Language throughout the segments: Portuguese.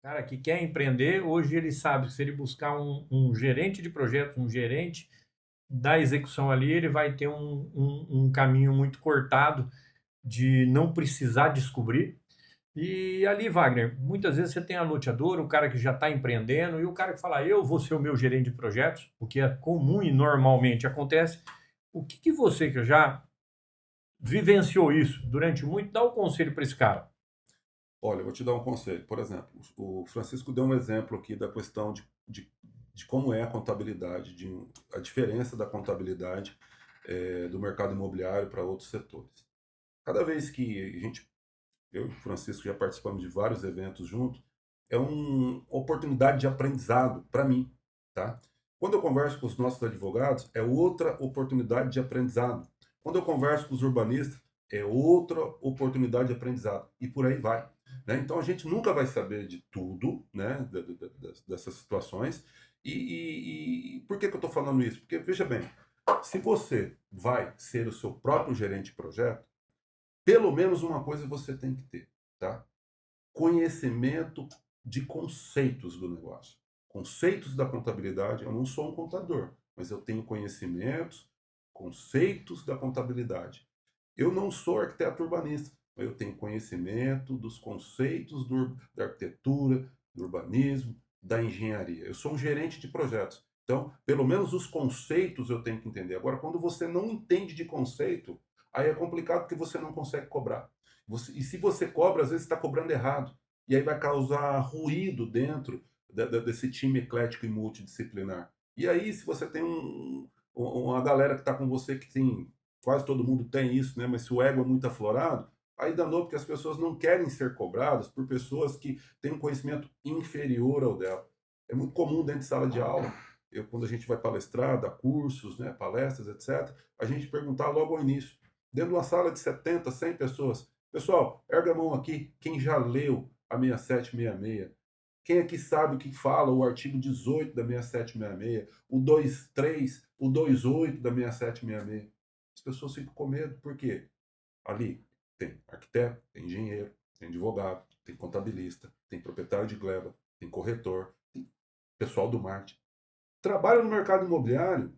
Cara que quer empreender, hoje ele sabe que se ele buscar um gerente de projetos, um gerente da execução ali, ele vai ter um caminho muito cortado de não precisar descobrir. E ali, Wagner, muitas vezes você tem a loteadora, o cara que já está empreendendo, e o cara que fala, eu vou ser o meu gerente de projetos, o que é comum e normalmente acontece. O que que você, que já vivenciou isso durante muito, dá o conselho para esse cara? Olha, eu vou te dar um conselho. Por exemplo, o Francisco deu um exemplo aqui da questão de como é a contabilidade, a diferença da contabilidade do mercado imobiliário para outros setores. Cada vez que eu e o Francisco já participamos de vários eventos juntos, é uma oportunidade de aprendizado para mim, tá? Quando eu converso com os nossos advogados, é outra oportunidade de aprendizado. Quando eu converso com os urbanistas, é outra oportunidade de aprendizado. E por aí vai. Né? Então a gente nunca vai saber de tudo, né, dessas situações. E por que eu estou falando isso? Porque, veja bem, se você vai ser o seu próprio gerente de projeto, pelo menos uma coisa você tem que ter, tá? Conhecimento de conceitos do negócio. Conceitos da contabilidade. Eu não sou um contador, mas eu tenho conhecimentos, conceitos da contabilidade. Eu não sou arquiteto urbanista, mas eu tenho conhecimento dos conceitos da arquitetura, do urbanismo, da engenharia. Eu sou um gerente de projetos. Então, pelo menos os conceitos eu tenho que entender. Agora, quando você não entende de conceito, aí é complicado porque você não consegue cobrar. E se você cobra, às vezes está cobrando errado. E aí vai causar ruído dentro desse time eclético e multidisciplinar. E aí, se você tem uma galera que está com você que tem, quase todo mundo tem isso, né? Mas se o ego é muito aflorado, aí danou, porque as pessoas não querem ser cobradas por pessoas que têm um conhecimento inferior ao dela. É muito comum dentro de sala de aula, quando a gente vai palestrar, dar cursos, né, palestras, etc., a gente perguntar logo ao início, dentro de uma sala de 70, 100 pessoas, pessoal, erga a mão aqui, quem já leu a 6766? Quem aqui sabe o que fala o artigo 18 da 6766, o 23, o 28 da 6766? As pessoas ficam com medo, por quê? Ali tem arquiteto, tem engenheiro, tem advogado, tem contabilista, tem proprietário de gleba, tem corretor, tem pessoal do marketing. Trabalha no mercado imobiliário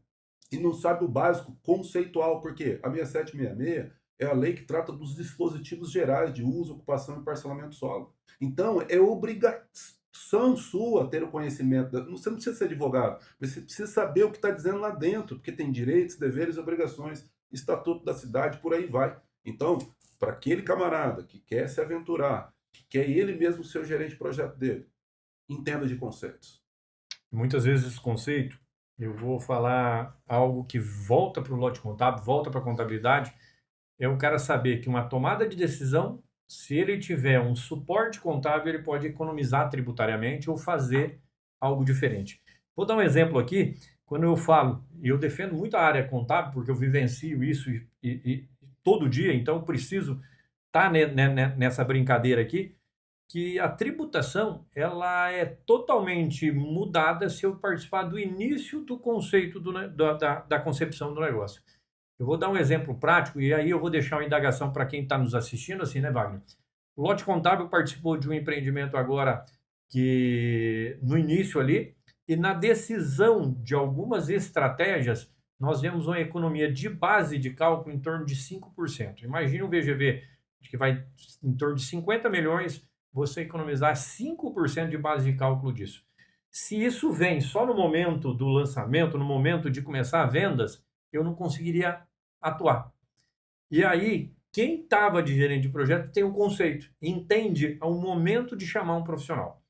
e não sabe o básico conceitual, porque a 6766 é a lei que trata dos dispositivos gerais de uso, ocupação e parcelamento solo. Então, é obrigação sua ter o conhecimento. Você não precisa ser advogado, mas você precisa saber o que está dizendo lá dentro, porque tem direitos, deveres e obrigações, estatuto da cidade, por aí vai. Então, para aquele camarada que quer se aventurar, que quer ele mesmo ser o gerente de projeto dele, entenda de conceitos. Muitas vezes esse conceito, eu vou falar algo que volta para o lote contábil, volta para a contabilidade, é o cara saber que uma tomada de decisão, se ele tiver um suporte contábil, ele pode economizar tributariamente ou fazer algo diferente. Vou dar um exemplo aqui. Quando eu falo, e eu defendo muito a área contábil, porque eu vivencio isso e todo dia, então eu preciso estar nessa brincadeira aqui, que a tributação ela é totalmente mudada se eu participar do início do conceito da concepção do negócio. Eu vou dar um exemplo prático e aí eu vou deixar uma indagação para quem está nos assistindo, assim, né, Wagner? O Lote Contábil participou de um empreendimento agora que no início ali e na decisão de algumas estratégias nós vemos uma economia de base de cálculo em torno de 5%. Imagine um VGV que vai em torno de 50 milhões, você economizar 5% de base de cálculo disso. Se isso vem só no momento do lançamento, no momento de começar vendas, eu não conseguiria atuar. E aí, quem estava de gerente de projeto tem um conceito, entende ao momento de chamar um profissional.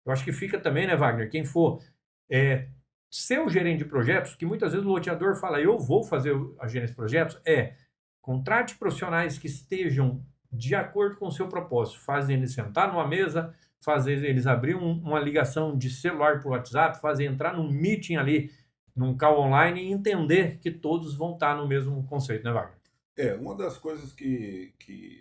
Eu acho que fica também, né, Wagner, quem for é, ser o gerente de projetos, que muitas vezes o loteador fala, eu vou fazer a gerência de projetos, contrate profissionais que estejam de acordo com o seu propósito, fazem eles sentar numa mesa, fazer eles abrir uma ligação de celular por WhatsApp, fazer entrar num meeting ali, num call online e entender que todos vão estar no mesmo conceito, né, Wagner? Uma das coisas que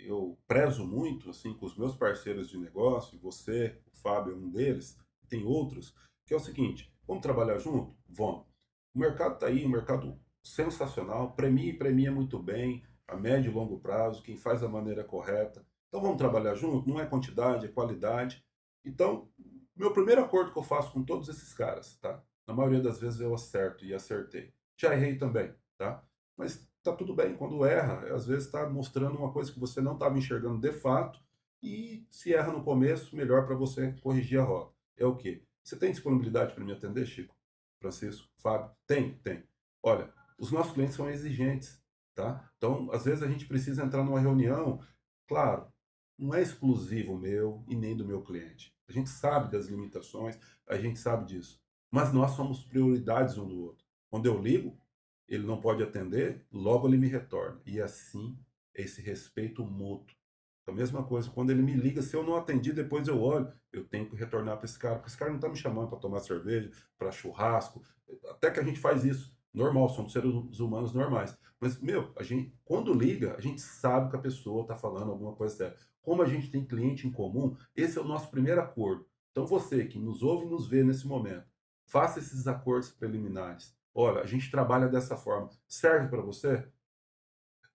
eu prezo muito, assim, com os meus parceiros de negócio, você, o Fábio é um deles, tem outros, que é o seguinte, vamos trabalhar junto? Vamos. O mercado está aí, um mercado sensacional, premia e premia muito bem, a médio e longo prazo, quem faz da maneira correta. Então vamos trabalhar junto? Não é quantidade, é qualidade. Então, Meu primeiro acordo que eu faço com todos esses caras, tá? Na maioria das vezes eu acerto e acertei. Já errei também, tá? Mas tá tudo bem, quando erra, às vezes está mostrando uma coisa que você não estava enxergando de fato, e se erra no começo, melhor para você corrigir a rota. É o quê? Você tem disponibilidade para me atender, Chico? Francisco? Fábio? Tem, tem. Olha, os nossos clientes são exigentes, tá? Então, às vezes a gente precisa entrar numa reunião, claro, não é exclusivo meu e nem do meu cliente. A gente sabe das limitações, a gente sabe disso. Mas nós somos prioridades um do outro. Quando eu ligo, ele não pode atender, logo ele me retorna. E assim, é esse respeito mútuo. A mesma coisa, quando ele me liga, se eu não atendi, depois eu olho, eu tenho que retornar para esse cara, porque esse cara não está me chamando para tomar cerveja, para churrasco, até que a gente faz isso, normal, somos seres humanos normais. Mas, meu, a gente, quando liga, a gente sabe que a pessoa está falando alguma coisa séria. Como a gente tem cliente em comum, esse é o nosso primeiro acordo. Então, você que nos ouve e nos vê nesse momento, faça esses acordos preliminares. Olha, a gente trabalha dessa forma. Serve para você?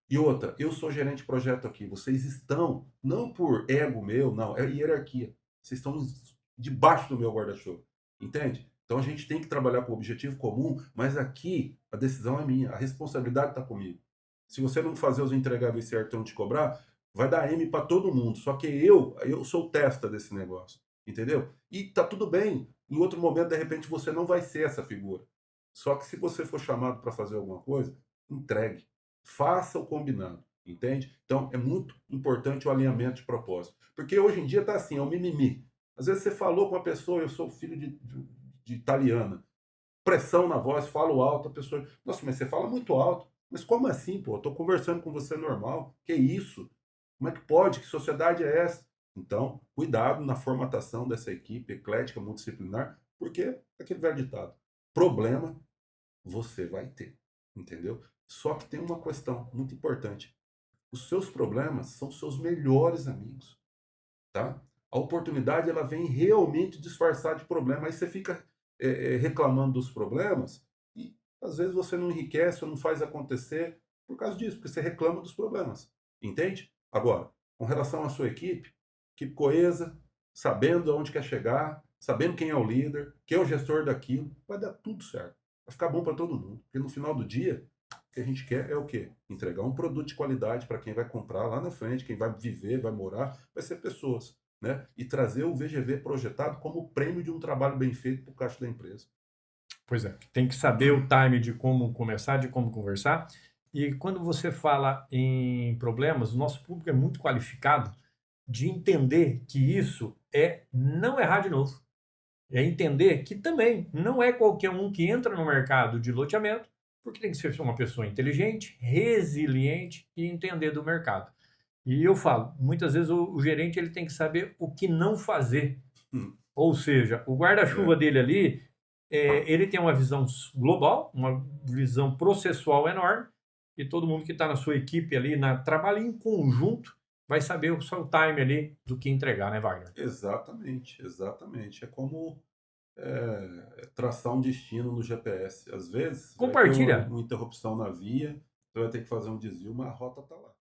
E outra, eu sou gerente de projeto aqui. Vocês estão, não por ego meu, não, é hierarquia. Vocês estão debaixo do meu guarda-chuva. Entende? Então a gente tem que trabalhar com o objetivo comum, mas aqui a decisão é minha, a responsabilidade está comigo. Se você não fazer os entregáveis certos e não te cobrar, vai dar M para todo mundo. Só que eu sou o testa desse negócio. Entendeu? E tá tudo bem. Em outro momento, de repente, você não vai ser essa figura. Só que se você for chamado para fazer alguma coisa, entregue. Faça o combinado, entende? Então, é muito importante o alinhamento de propósito. Porque hoje em dia está assim, é um mimimi. Às vezes você falou com uma pessoa, eu sou filho de italiana, pressão na voz, falo alto, a pessoa, nossa, mas você fala muito alto. Mas como assim, pô? Eu tô conversando com você normal. Que isso? Como é que pode? Que sociedade é essa? Então, cuidado na formatação dessa equipe eclética, multidisciplinar, porque é aquele velho ditado, problema você vai ter, entendeu? Só que tem uma questão muito importante. Os seus problemas são seus melhores amigos, tá? A oportunidade ela vem realmente disfarçar de problema. Aí você fica reclamando dos problemas e às vezes você não enriquece ou não faz acontecer por causa disso, porque você reclama dos problemas, entende? Agora, com relação à sua equipe coesa, sabendo aonde quer chegar, sabendo quem é o líder, quem é o gestor daquilo, vai dar tudo certo. Vai ficar bom para todo mundo, porque no final do dia o que a gente quer é o quê? Entregar um produto de qualidade para quem vai comprar lá na frente, quem vai viver, vai morar, vai ser pessoas, né? E trazer o VGV projetado como prêmio de um trabalho bem feito para o caixa da empresa. Pois é, tem que saber o time de como começar, de como conversar. E quando você fala em problemas, o nosso público é muito qualificado de entender que isso é não errar de novo. É entender que também não é qualquer um que entra no mercado de loteamento, porque tem que ser uma pessoa inteligente, resiliente e entender do mercado. E eu falo, muitas vezes o gerente ele tem que saber o que não fazer. Hum, Ou seja, o é, guarda-chuva dele ali, ele tem uma visão global, uma visão processual enorme, e todo mundo que está na sua equipe ali, trabalha em conjunto, vai saber o seu time ali do que entregar, né, Wagner? exatamente, exatamente. É como traçar um destino no GPS. Às vezes vai ter Compartilha. uma interrupção na via, você vai ter que fazer um desvio, mas a rota está lá.